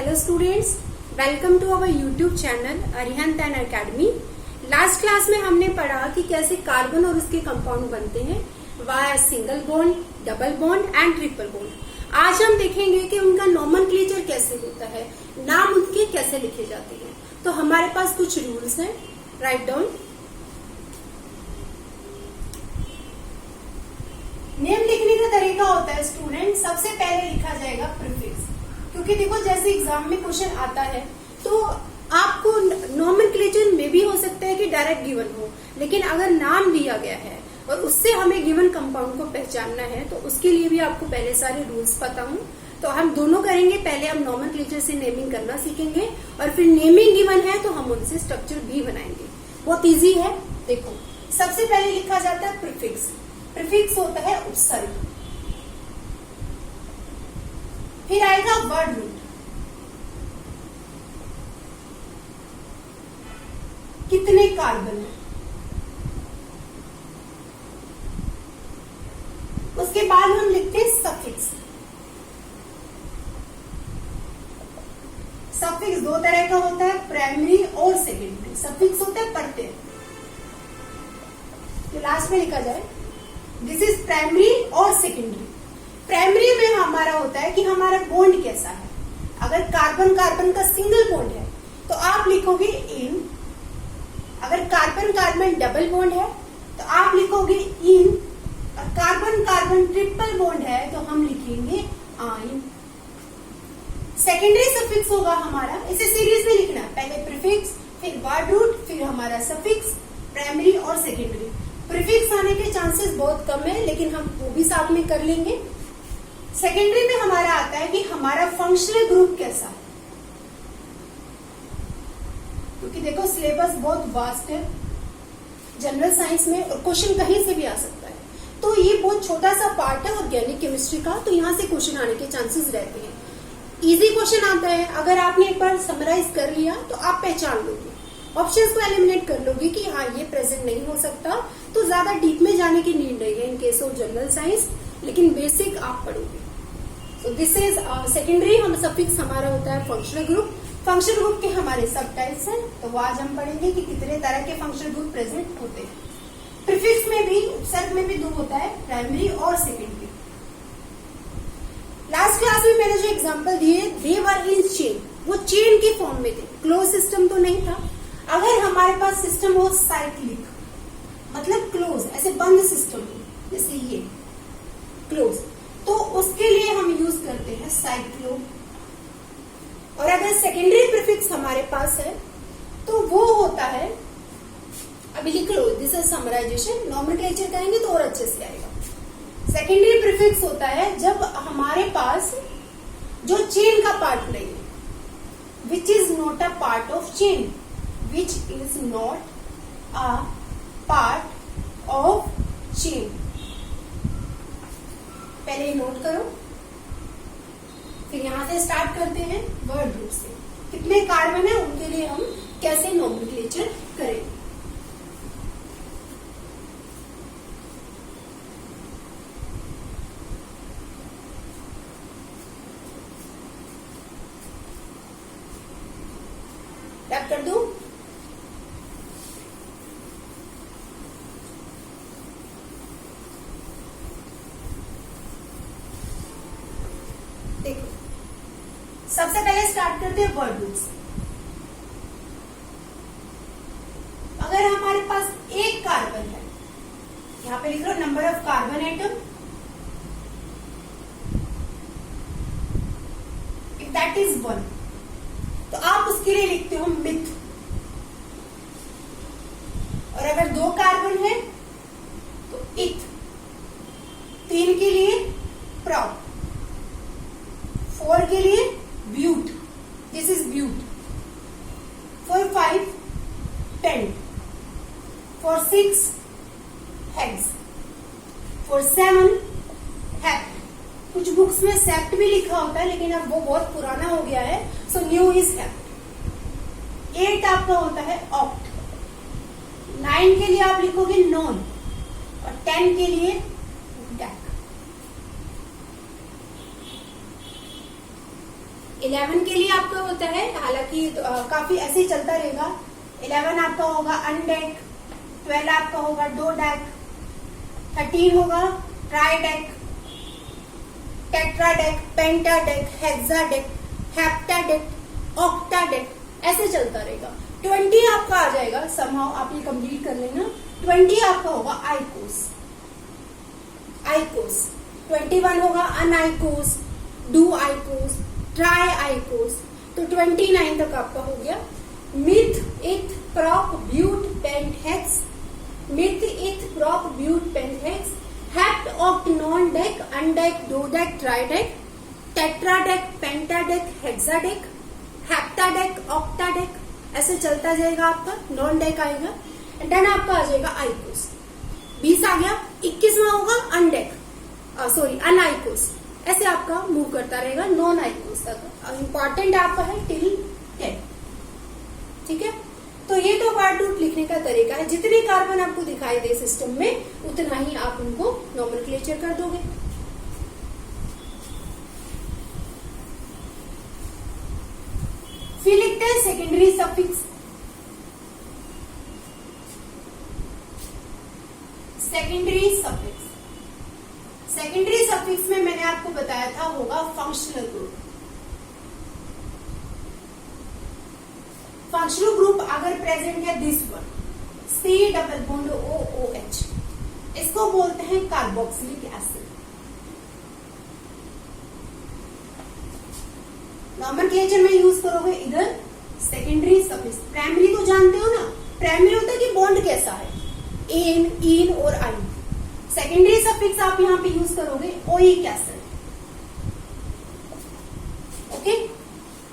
Hello students, welcome to our YouTube channel Arihant and academy. Last class में हमने पढ़ा कि कैसे कार्बन और उसके कंपाउंड बनते हैं via single bond, double bond and triple bond. आज हम देखेंगे कि उनका नॉमेनक्लेचर कैसे होता है, नाम उनके कैसे लिखे जाते हैं। तो हमारे पास कुछ रूल्स हैं, राइट डाउन। नेम लिखने का तरीका होता है स्टूडेंट, सबसे पहले लिखा जाएगा प्रीफिक्स, क्योंकि देखो जैसे एग्जाम में क्वेश्चन आता है तो आपको नॉमेनक्लेचर में भी हो सकता है कि डायरेक्ट गिवन हो, लेकिन अगर नाम दिया गया है और उससे हमें गिवन कंपाउंड को पहचानना है तो उसके लिए भी आपको पहले सारे रूल्स पता हों। तो हम दोनों करेंगे, पहले हम नॉमेनक्लेचर से नेमिंग करना सीखेंगे और फिर नेमिंग गिवन है तो हम उनसे स्ट्रक्चर भी बनाएंगे। बहुत इजी है। देखो सबसे पहले लिखा जाता है प्रीफिक्स। प्रीफिक्स होता है उपसर्ग, फिर आएगा वर्ड रूट, कितने कार्बन है, उसके बाद हम लिखते हैं सफिक्स। सफिक्स दो तरह का होता है, प्राइमरी और सेकेंडरी। सफिक्स होता है प्रत्यय, तो लास्ट में लिखा जाए दिस इज प्राइमरी और सेकेंडरी। प्राइमरी में हमारा होता है कि हमारा बॉन्ड कैसा है। अगर कार्बन कार्बन का सिंगल बॉन्ड है तो आप लिखोगे इन, अगर कार्बन कार्बन डबल बॉन्ड है तो आप लिखोगे इन, और कार्बन कार्बन ट्रिपल बॉन्ड है तो हम लिखेंगे आइन। सेकेंडरी सफिक्स होगा हमारा, इसे सीरीज में लिखना, पहले प्रीफिक्स फिर वर्ड रूट फिर हमारा सफिक्स, प्राइमरी और सेकेंडरी। प्रीफिक्स आने के चांसेस बहुत कम है, लेकिन हम वो भी साथ में कर लेंगे। सेकेंडरी में हमारा आता है कि हमारा फंक्शनल ग्रुप कैसा है, क्योंकि देखो सिलेबस बहुत वास्ट है जनरल साइंस में और क्वेश्चन कहीं से भी आ सकता है। तो ये बहुत छोटा सा पार्ट है ऑर्गेनिक केमिस्ट्री का, तो यहाँ से क्वेश्चन आने के चांसेस रहते हैं। इजी क्वेश्चन आता है, अगर आपने एक बार समराइज कर लिया तो आप पहचान लोगे, ऑप्शंस को एलिमिनेट कर लोगे कि हाँ ये प्रेजेंट नहीं हो सकता, तो ज्यादा डीप में जाने की नीड नहीं है in case of general science, लेकिन बेसिक आप पढ़ोगे। सो दिस इज सेकेंडरी। हम सफिक्स हमारा होता है फंक्शनल ग्रुप। फंक्शनल ग्रुप के हमारे सब टाइप्स हैं, तो वो आज हम पढ़ेंगे कि कितने तरह के फंक्शनल ग्रुप प्रेजेंट होते हैं। प्रीफिक्स में भी, उपसर्ग में भी दो होता है, प्राइमरी और सेकेंडरी। लास्ट क्लास में मैंने जो एग्जांपल दिए दे वर इन चेन, वो चेन की फॉर्म में थे, क्लोज सिस्टम तो नहीं था। अगर हमारे पास सिस्टम हो साइक्लिक, मतलब क्लोज, ऐसे बंद सिस्टम हो जैसे ये क्लोज, तो उसके लिए हम यूज करते हैं साइक्लो। और अगर सेकेंडरी प्रीफिक्स हमारे पास है तो वो होता है, अभी लिख लो, दिस इज समराइजेशन, नॉमेनक्लेचर करेंगे तो और अच्छे से आएगा। सेकेंडरी प्रीफिक्स होता है जब हमारे पास जो चेन का पार्ट नहीं है, which is not a part of chain, which is not a part of chain. पहले नोट करो, फिर यहां से स्टार्ट करते हैं वर्ड रूट से। कितने कार्बन है उनके लिए हम कैसे नॉमेनक्लेचर करेंगे। टैप कर दूं, देखो सबसे पहले स्टार्ट करते हैं वर्ड रूट से। अगर हमारे पास एक कार्बन है, यहां पे लिख लो number of carbon atom, if that is 1, तो आप उसके लिए लिखते हो मिथ। और अगर 2 कार्बन है तो इथ, 3 के लिए प्रॉप, 4 के लिए but, this is but, for 5 pent, for 6 hex, for 7 hept. कुछ बुक्स में सेप्ट भी लिखा होता है, लेकिन अब वो बहुत पुराना हो गया है, सो न्यू इज हेप्ट। 8 आपका होता है ऑक्ट, 9 के लिए आप लिखोगे नॉन, और 10 के लिए डेक। 11 के लिए आपका होता है, हालांकि काफी ऐसे ही चलता रहेगा। 11 आपका होगा अनडेक, 12 आपका होगा डोडेक, 13 होगा ट्राइडेक, tetradec, pentadec, hexadec, heptadec, octadec, ऐसे चलता रहेगा। 20 आपका आ जाएगा, समहाउ आप ये कंप्लीट कर लेना। 20 आपका होगा आइकोस, आइकोस। 21 होगा अनआइकोस, डू आइकोस, ट्राई आइकोस। तो 29 तक आपका हो गया meth, eth, prop, but, pent, hex, meth, eth, prop, but, pent, hex, hept, oct, non dec, undec, dodec, tridec, tetradec, pentadec, hexadec, heptadec, octadec, ऐसे चलता जाएगा आपका। नॉन डेक आएगा, देन आपका आ जाएगा आइकोस। 20 आ गया। 21वां होगा अनडेक, सॉरी अनआइकोस, ऐसे आपका मूव करता रहेगा नॉन आइकोस तक। इंपॉर्टेंट आपका है टिल 10, ठीक है। तो ये तो पार्ट रूट लिखने का तरीका है। जितने कार्बन आपको दिखाई दे सिस्टम में, उतना ही आप उनको नॉमेनक्लेचर कर दोगे। फिर लिखते हैं secondary suffix. Secondary suffix, secondary suffix में मैंने आपको बताया था होगा फंक्शनल ग्रुप। फंक्शनल ग्रुप अगर प्रेजेंट है this one, C double bond O O H, इसको बोलते हैं कार्बोक्सिलिक एसिड। नॉमेनक्लेचर में यूज करोगे इधर सेकेंडरी सफिक्स। प्राइमरी तो जानते हो ना, प्राइमरी होता है कि बॉन्ड कैसा है, एन, इन और आइन। सेकेंडरी सफिक्स आप यहां पे यूज करोगे ओइक एसिड, ओके।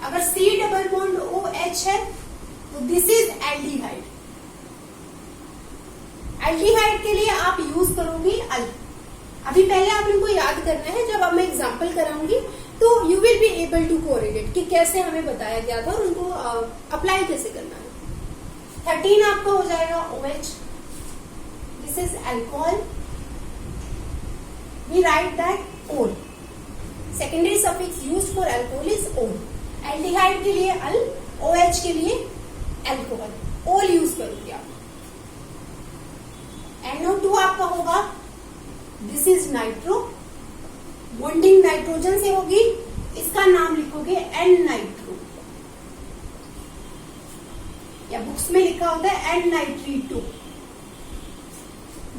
अगर C double bond O H है तो दिस इज एल्डिहाइड। एल्डिहाइड के लिए आप यूज करोगे अल। अभी पहले आप इनको याद करना है, जब अब मैं एग्जांपल कराऊंगी तो you will be able to correlate कि कैसे हमें बताया गया था और उनको अप्लाई कैसे करना है। 13 आपका हो जाएगा OH, this is alcohol, we write that ol. Secondary suffix used for alcohol is ol. Aldehyde के लिए अल, OH के लिए अल्कोहल, ओल यूज करोगे आप। NO2 आपका होगा, this is nitro, bonding nitrogen से होगी, इसका नाम लिखोगे एन नाइट्रो, या बुक्स में लिखा होता है एन नाइट्रीटो।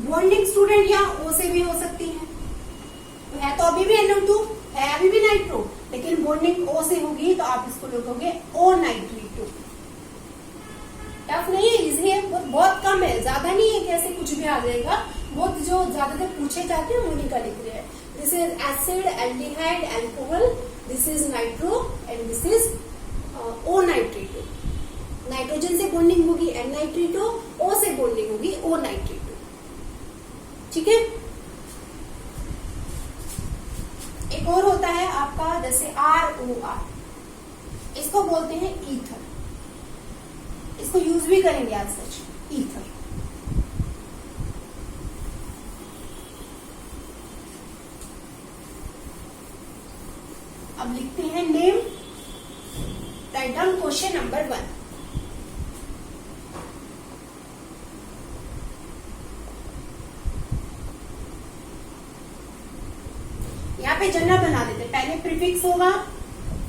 बॉन्डिंग स्टूडेंट यहाँ ओ से भी हो सकती है, तो है तो अभी भी NO2 है, अभी भी नाइट्रो, लेकिन बॉन्डिंग ओ से होगी तो आप इसको लिखोगे ओ नाइट्रीटो। टफ नहीं है, इजी है, बहुत कम है, ज्यादा नहीं है कैसे कुछ भी आ जाएगा। बहुत जो ज्यादातर पूछे जाते हैं उन्हीं का लिख रहे हैं। This is acid, aldehyde, alcohol, this is nitro and this is O nitrito. Nitrogen से बॉन्डिंग होगी एन नाइट्रीटो, ओ से बॉन्डिंग होगी ओ नाइट्रीटो, ठीक है। एक और होता है आपका जैसे ROR, इसको बोलते हैं ईथर, इसको यूज भी करेंगे आज सच, ईथर। अब लिखते हैं name, write down question number 1। यहाँ पे जनरल बना देते, पहले प्रीफिक्स होगा,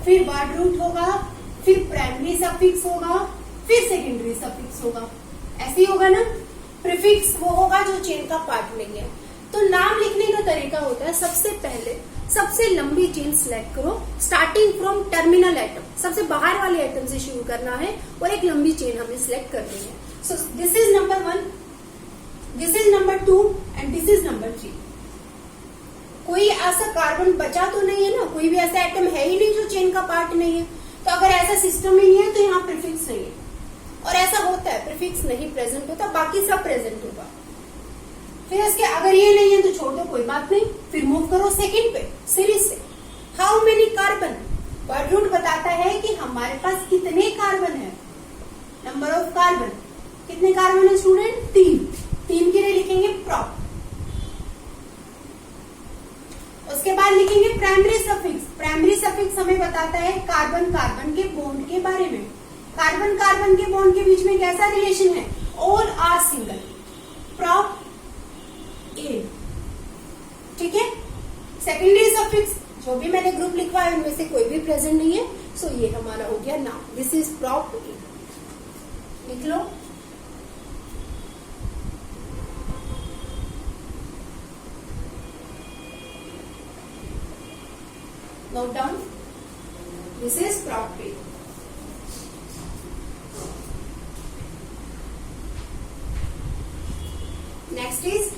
फिर वर्ड रूट होगा, फिर प्राइमरी सफिक्स होगा, फिर सेकेंडरी सफिक्स होगा, ऐसे ही होगा ना। प्रीफिक्स वो होगा जो चेन का पार्ट नहीं है। तो नाम लिखने का तरीका होता है, सबसे पहले सबसे लंबी चेन सिलेक्ट करो, स्टार्टिंग फ्रॉम टर्मिनल एटम, सबसे बाहर वाले एटम से शुरू करना है और एक लंबी चेन हमें सिलेक्ट करनी है। सो this is number 1, this is number 2 and this is number 3। कोई ऐसा कार्बन बचा तो नहीं है ना, कोई भी ऐसा एटम है ही नहीं जो चेन का पार्ट नहीं है। तो अगर ऐसा सिस्टम ही नहीं है तो यहाँ प्रीफिक्स नहीं है, और ऐसा होता है प्रीफिक्स नहीं प्रेजेंट होता, बाकी सब प्रेजेंट होगा। फिर इसके अगर ये नहीं है तो छोड़ दो, कोई बात नहीं, फिर मूव करो सेकंड पे सीरीज से। How many carbon, word root बताता है कि हमारे पास कितने कार्बन है, नंबर ऑफ कार्बन। कितने कार्बन है स्टूडेंट? 3। 3 के लिए लिखेंगे प्रॉप, उसके बाद लिखेंगे प्राइमरी सफिक्स हमें बताता है कार्बन कार्बन के बॉन्ड के बारे में। कार्बन कार्बन के बॉन्ड के बीच में कैसा रिलेशन है? All are single, prop N, ठीक है। सेकेंडरी सफिक्स जो भी मैंने ग्रुप लिखवा है उनमें से कोई भी प्रेजेंट नहीं है, सो ये हमारा हो गया noun. This is prop N, लिख लो। Note down. This is prop A. Next is,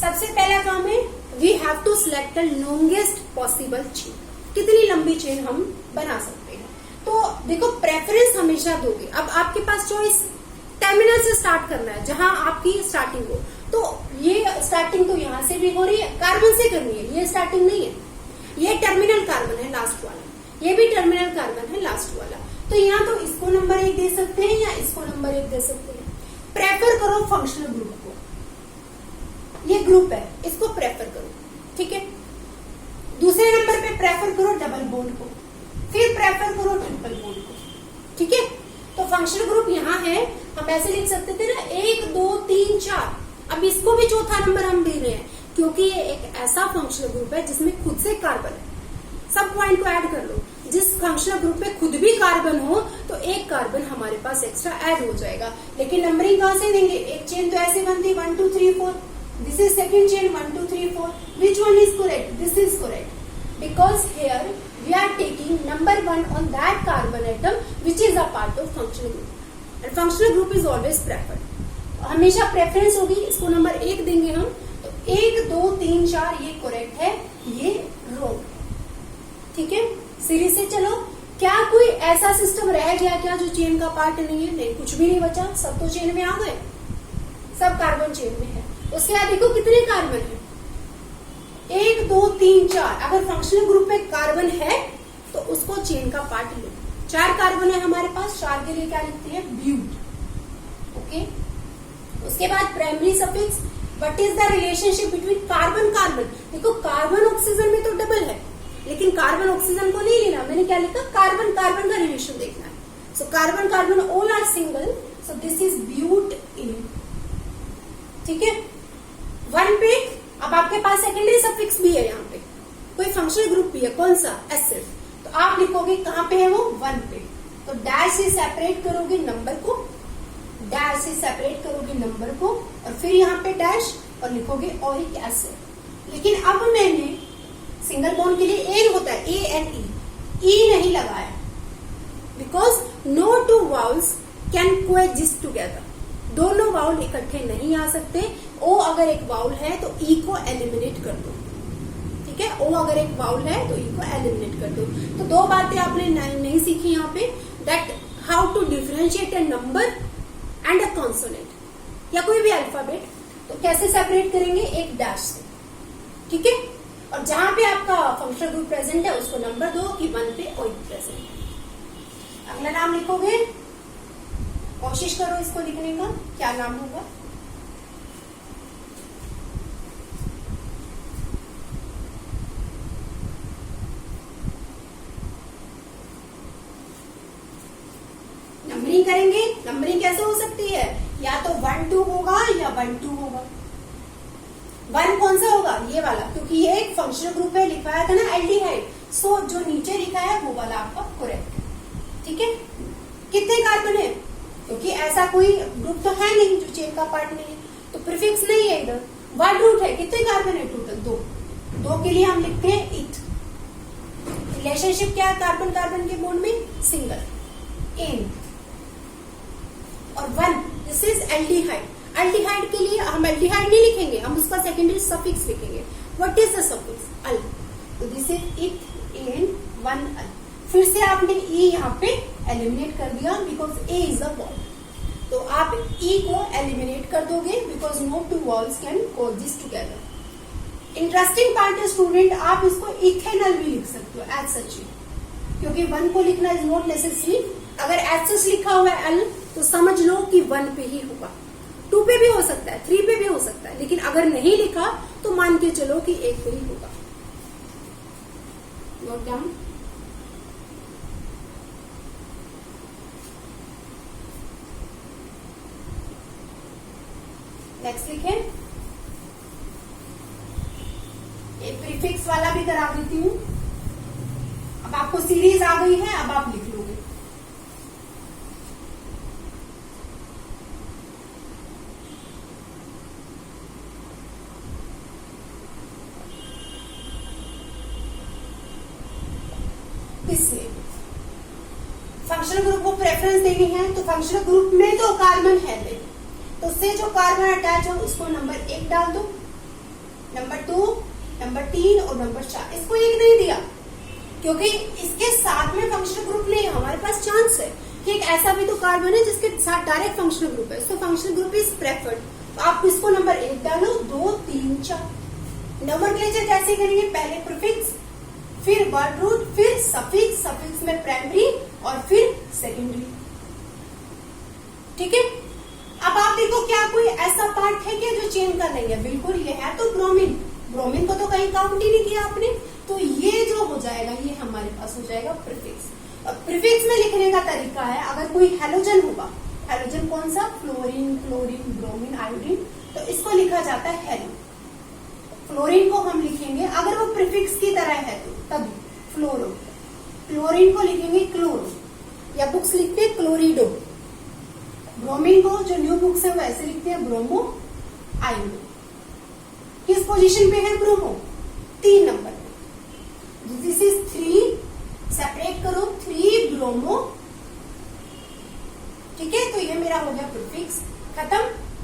सबसे पहला काम है we have to select the longest possible chain. कितनी लंबी चेन हम बना सकते हैं? तो देखो प्रेफरेंस हमेशा दोगे। अब आपके पास चॉइस टर्मिनल से स्टार्ट करना है, जहां आपकी स्टार्टिंग हो, तो ये स्टार्टिंग तो यहां से भी हो रही है, कार्बन से करनी है, ये स्टार्टिंग नहीं है, ये टर्मिनल कार्बन है लास्ट वाला, ये भी टर्मिनल कार्बन है लास्ट वाला। तो यहाँ तो इसको नंबर 1 दे सकते हैं या इसको नंबर 1 दे सकते हैं। प्रेफर करो फंक्शनल ग्रुप को, ये ग्रुप है, इसको प्रेफर करो, ठीक है। दूसरे नंबर पे प्रेफर करो डबल बॉन्ड को, फिर प्रेफर करो ट्रिपल बॉन्ड को, ठीक है। तो फंक्शनल ग्रुप यहाँ है, हम ऐसे लिख सकते थे ना 1 2 3 4। अब इसको भी चौथा नंबर हम दे रहे हैं क्योंकि ये एक ऐसा फंक्शनल ग्रुप है जिसमें खुद से कार्बन है। सब पॉइंट को ऐड कर लो, जिस फंक्शनल ग्रुप में खुद भी कार्बन हो तो एक कार्बन हमारे पास एक्स्ट्रा ऐड हो जाएगा। लेकिन नंबरिंग कहां से देंगे? एक चेन तो ऐसे बनती है 1 2 3 4, this is second chain 1 2 3 4। Which one is correct? This is correct because here we are taking number 1 on that carbon atom which is a part of functional group, and functional group is always preferred. हमेशा preference होगी, इसको number 1 देंगे हम, तो 1 2 3 4 ये correct है, ये wrong, ठीक है। सीरीज से चलो, क्या कोई ऐसा सिस्टम रह गया क्या जो चेन का पार्ट नहीं है? नहीं, कुछ भी नहीं बचा, सब तो चेन में आ गए, सब कार्बन चेन में है। उसके बाद देखो कितने कार्बन है, 1 2 3 4। अगर फंक्शनल ग्रुप में कार्बन है तो उसको चेन का पार्ट लो। 4 कार्बन है हमारे पास, 4 के लिए क्या लिखते हैं? But, okay. उसके बाद primary suffix, what is the relationship between carbon carbon? देखो कार्बन ऑक्सीजन में तो डबल है, लेकिन कार्बन ऑक्सीजन को नहीं लेना, मैंने क्या लिखा? कार्बन कार्बन का रिलेशन देखना है। So carbon carbon all are single, so this is but in, ठीक है। 1 पे अब आपके पास सेकेंडरी सफिक्स भी है, यहाँ पे कोई फंक्शनल ग्रुप भी है, कौन सा? एसिड। तो आप लिखोगे कहां पे है वो? 1 पे। तो डैश से सेपरेट करोगे नंबर को, डैश से सेपरेट करोगे नंबर को, और फिर यहाँ पे डैश और लिखोगे ओरिक एसिड। लेकिन अब मैंने सिंगल बॉन्ड के लिए एन होता है, ANE, ई नहीं लगाया, because no two vowels can coexist together. दोनों वाउल इकट्ठे नहीं आ सकते। ओ अगर एक वाउल है तो ई को एलिमिनेट कर दो, ठीक है। ओ अगर एक वाउल है तो ई को एलिमिनेट कर दो। तो 2 बातें आपने नहीं सीखी यहाँ पे, that how to differentiate a number and a consonant या कोई भी अल्फाबेट, तो कैसे सेपरेट करेंगे? एक डैश से, ठीक है। और जहां पे आपका फंक्शनल ग्रुप प्रेजेंट है उसको नंबर दो कि 1 पे ओरिक प्रेजेंट है। अगला नाम लिखोगे, कोशिश करो इसको लिखने का, क्या नाम होगा? नंबरिंग करेंगे। नंबरिंग कैसे हो सकती है? या तो 1 2 होगा या 1 2 होगा। 1 कौन सा होगा? ये वाला, क्योंकि ये एक फंक्शनल ग्रुप है, लिखवाया था ना एल्डिहाइड। सो जो नीचे लिखा है वो वाला आपका करेक्ट है, ठीक है। कितने कार्बन है? क्योंकि ऐसा कोई ग्रुप तो है नहीं जो चेन का पार्ट नहीं है, तो प्रीफिक्स नहीं है इधर, वर्ड रूट है। कितने कार्बन है टोटल? 2 के लिए हम लिखते हैं इट। रिलेशनशिप क्या है कार्बन कार्बन के बॉन्ड में? सिंगल, एन और 1। This is aldehyde. एल्डिहाइड के लिए हम एल्डिहाइड नहीं लिखेंगे, हम उसका सेकेंडरी सफिक्स लिखेंगे। What is the suffix? Al. तो this is it an 1 al. फिर से आपने ई यहाँ पे एलिमिनेट कर दिया because a is a bond. तो आप ई को एलिमिनेट कर दोगे because no 2 vowels can coexist together. Interesting part है स्टूडेंट, आप इसको इथेनॉल भी लिख सकते हो एज सच, क्योंकि 1 को लिखना इज नॉट नेसेसरी। अगर एज सच लिखा हुआ है अल तो समझ लो कि 1 पे ही होगा। 2 पे भी हो सकता है, 3 पे भी हो सकता है, लेकिन अगर नहीं लिखा तो मान के चलो कि 1 पे ही होगा। Note down. नेक्स्ट लिखें, एक प्रीफिक्स वाला भी करा देती हूं। अब आपको सीरीज आ गई है, अब आप लिख लोगे। इसमें फंक्शनल ग्रुप को प्रेफरेंस देनी है, तो फंक्शनल ग्रुप में तो कार्बन है नहीं, तो उससे जो कार्बन अटैच हो उसको नंबर 1 डाल दो, नंबर 2, नंबर 3 और नंबर 4। इसको 1 नहीं दिया क्योंकि इसके साथ में फंक्शनल ग्रुप नहीं है। हमारे पास चांस है कि एक ऐसा भी तो कार्बन है जिसके साथ डायरेक्ट फंक्शनल ग्रुप है, तो फंक्शनल ग्रुप इज प्रेफर्ड, तो आप इसको नंबर 1 डालो, 2, 3, 4। नोमेनक्लेचर कैसे करेंगे, पहले प्रीफिक्स, फिर वर्ड रूट, फिर सफिक्स, सफिक्स में प्राइमरी और फिर सेकेंडरी। ठीक है। अब आप देखो क्या कोई ऐसा पार्ट है क्या जो चेन का नहीं है, बिल्कुल ये है तो ब्रोमीन, ब्रोमीन को तो कहीं काउंट ही नहीं किया आपने, तो ये जो हो जाएगा ये हमारे पास हो जाएगा प्रीफिक्स। और प्रीफिक्स में लिखने का तरीका है, अगर कोई हैलोजन होगा, हैलोजन कौन सा, फ्लोरीन, क्लोरीन, ब्रोमीन, आयोडीन, तो इसको लिखा जाता है हेलो। फ्लोरीन को हम लिखेंगे अगर वो प्रीफिक्स की तरह है तो तभी फ्लोरो, क्लोरीन को लिखेंगे क्लोरो, या बुक्स लिखते हैं क्लोरिडो। ब्रोमीन को जो न्यू बुक्स है वो ऐसे लिखते हैं ब्रोमो, आयोडो। किस पोजीशन पे है ब्रोमो, 3 नंबर पे। दिस इज 3, सेपरेट करो 3 ब्रोमो। ठीक है, तो ये मेरा हो गया प्रीफिक्स, खत्म,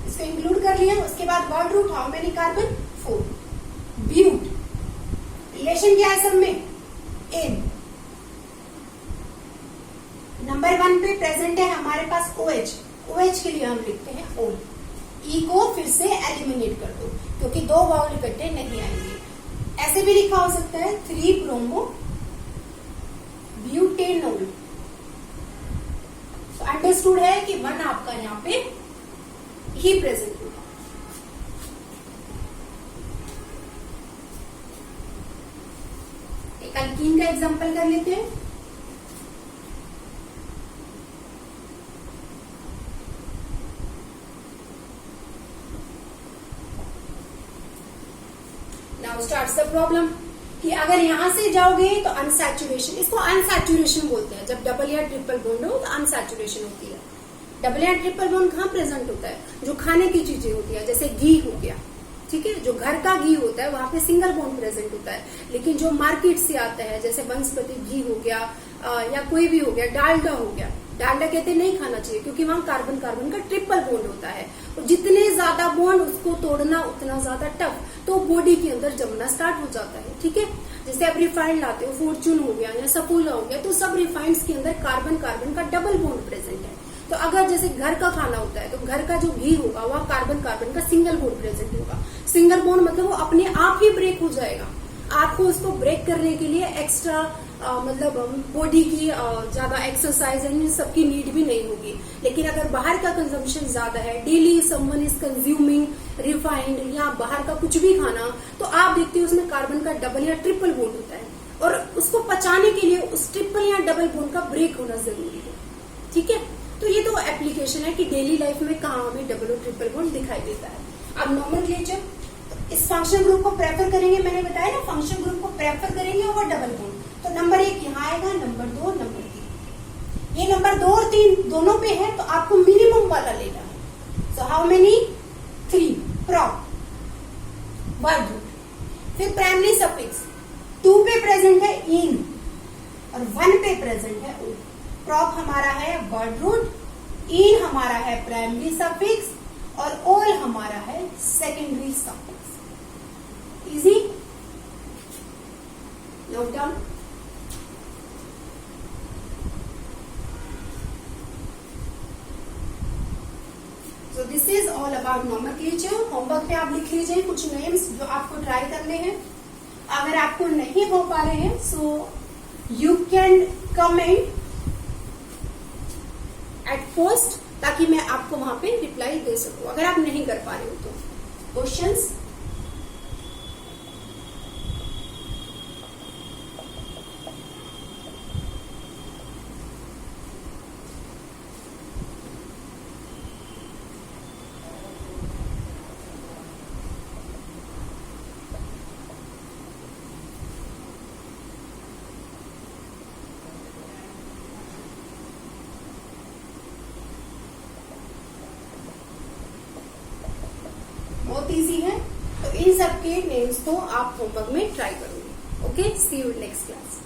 इसको इंक्लूड कर लिया। उसके बाद word root, how many carbon, 4। But, relation क्या है सब में, एन। नंबर 1 पे प्रेजेंट है हमारे पास OH, OH के लिए हम लिखते हैं ओल। ई को फिर से एलिमिनेट कर दो क्योंकि 2 वाउल इकट्ठे नहीं आएंगे। ऐसे भी लिखा हो सकता है 3 ब्रोमो ब्यूटेनोल। तो अंडरस्टूड है कि 1 आपका यहाँ पे ही प्रेजेंट होगा। एक अल्कीन का एग्जांपल कर लेते हैं। नाउ स्टार्ट्स द प्रॉब्लम कि अगर यहां से जाओगे तो अनसैचुरेशन, इसको अनसैचुरेशन बोलते हैं। जब डबल या ट्रिपल बॉन्ड हो तो अनसैचुरेशन होती है। डबल या ट्रिपल बॉन्ड कहाँ प्रेजेंट होता है, जो खाने की चीजें होती है, जैसे घी हो गया, ठीक है, जो घर का घी होता है वहां पे सिंगल बॉन्ड प्रेजेंट होता है। लेकिन जो मार्केट से आता है जैसे वनस्पति घी हो गया या कोई भी हो गया, डालडा हो गया, डालडा कहते नहीं खाना चाहिए क्योंकि वहां कार्बन कार्बन का ट्रिपल बॉन्ड होता है। और जितने ज्यादा बॉन्ड उसको तोड़ना उतना ज्यादा टफ, तो बॉडी के अंदर जमना स्टार्ट हो जाता है। ठीक है, जैसे आप रिफाइंड लाते हो, फॉर्चून हो गया या सफोला हो गया, तो सब रिफाइंड के अंदर कार्बन कार्बन का डबल बॉन्ड प्रेजेंट है। तो अगर जैसे घर का खाना होता है तो घर का जो घी होगा वह कार्बन कार्बन का सिंगल बॉन्ड प्रेजेंट होगा। सिंगल बॉन्ड मतलब वो अपने आप ही ब्रेक हो जाएगा। आपको उसको ब्रेक करने के लिए एक्स्ट्रा मतलब बॉडी की ज्यादा एक्सरसाइज एंड सबकी नीड भी नहीं होगी। लेकिन अगर बाहर का कंजम्पशन ज्यादा है, daily someone is consuming refined या बाहर का कुछ भी खाना, तो आप देखते हो उसमें कार्बन का डबल या ट्रिपल बॉन्ड होता है और उसको पचाने के लिए उस ट्रिपल या डबल बॉन्ड का ब्रेक होना जरूरी है। ठीक है, तो ये तो एप्लीकेशन है कि डेली लाइफ में कहाँ हमें डबल और ट्रिपल बॉन्ड दिखाई देता है। अब नोमेनक्लेचर, इस फंक्शन ग्रुप को प्रेफर करेंगे, मैंने बताया ना फंक्शन ग्रुप को प्रेफर करेंगे ओवर डबल बॉन्ड। तो नंबर 1 यहाँ आएगा, नंबर 2, नंबर 3। ये नंबर 2 और 3 दोनों पे है तो आपको मिनिमम वाला लेना है। So how many, 3 prop, word root, फिर प्राइमरी सफिक्स। 2 पे प्रेजेंट है इन और 1 पे प्रेजेंट है ओ। प्रॉप हमारा है वर्ड रूट, इन हमारा है प्राइमरी सफिक्स और ओल हमारा है secondary suffix. Easy, note down. So this is all about nomenclature. Homework में आप लिख लीजिए कुछ नेम्स जो आपको ट्राई करने हैं। अगर आपको नहीं हो पा रहे हैं so you can comment at post ताकि मैं आपको वहां पे रिप्लाई दे सकूं अगर आप नहीं कर पा रहे हो तो। क्वेश्चंस? बहुत इजी है, तो इन सब के नेम्स तो आप होमवर्क में ट्राई करोगे। Okay, see you next class.